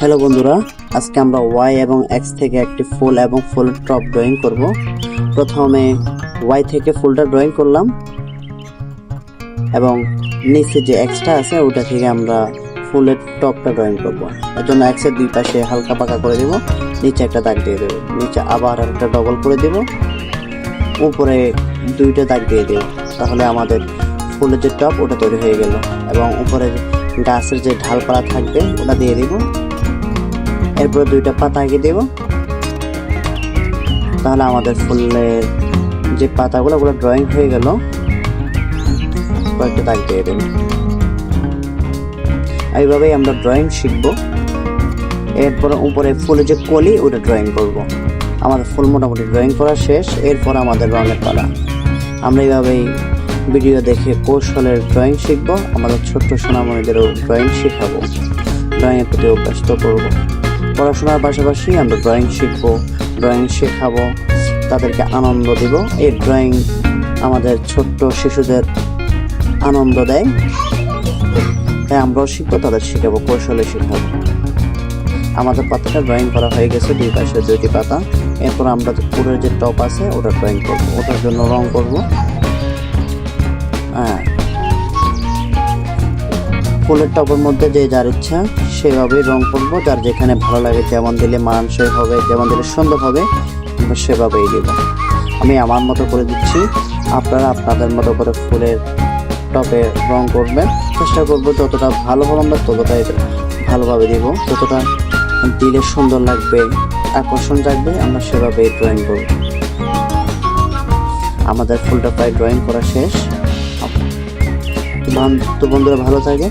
Hello বন্ধুরা, আজকে আমরা ওয়াই এবং এক্স থেকে একটি ফুল এবং ফুলের টপ ড্রয়িং করব। প্রথমে ওয়াই থেকে ফুলটা ড্রয়িং করলাম এবং নিচে যে এক্সটা আছে ওটা থেকে আমরা ফুলের টপটা ড্রয়িং করব। এর জন্য এক্সের দুই পাশে হালকা পাকা করে দেব, নিচে একটা দাগ দিয়ে দেব, নিচে আবার একটা ডবল করে দেব, উপরে দুইটা দাগ দিয়ে দেব। তাহলে আমাদের ফুলের যে টপ ওটা তৈরি হয়ে গেল। এবং উপরে গাছের যে ঢালপালা থাকবে ওটা দিয়ে দিব, এরপরে দুইটা পাতা আগে দেব। তাহলে আমাদের ফুলের যে পাতাগুলো ওগুলো ড্রয়িং হয়ে গেল। কয়েকটা দাগ দিয়ে দেব। এইভাবেই আমরা ড্রয়িং শিখবো। এরপরে উপরে ফুলের যে কলি ওটা ড্রয়িং করব। আমাদের ফুল মোটামুটি ড্রয়িং করা শেষ। এরপর আমাদের রঙের পালা। আমরা এইভাবেই ভিডিও দেখে কৌশলের ড্রয়িং শিখবো। আমাদের ছোট্ট সোনামণিদেরও ড্রয়িং শেখাবো, ড্রয়িংয়ের প্রতি অভ্যস্ত করবো। পড়াশোনার পাশাপাশি আমরা ড্রয়িং শিখবো, ড্রয়িং শেখাবো, তাদেরকে আনন্দ দিব। এই ড্রয়িং আমাদের ছোট্ট শিশুদের আনন্দ দেয়, তাই আমরাও শিখবো, তাদের শেখাবো, কৌশলে শেখাবো। আমাদের পাতাটা ড্রয়িং করা হয়ে গেছে, দুই পাশে দুইটি পাতা। এরপর আমরা পুরের যে টপ আছে ওটা ড্রয়িং করবো, ওটার জন্য রং করবো। ফুলের টপের মধ্যে যে যার ইচ্ছা সেভাবেই রং করবো, যার যেখানে ভালো লাগে, যেমন দিলে মানানসই হবে, যেমন দিলে সুন্দর হবে, আমরা সেভাবেই দেব। আমি আমার মতো করে দিচ্ছি, আপনারা আপনাদের মতো করে ফুলের টপে রং করবেন। চেষ্টা করবো যতটা ভালো হবে আমরা ততটাই ভালোভাবে দিব, যতটা দিলে সুন্দর লাগবে, আকর্ষণ থাকবে, আমরা সেভাবেই ড্রয়িং করব। আমাদের ফুলটা প্রায় ড্রয়িং করা শেষ। তো বন্ধুরা ভালো থাকে।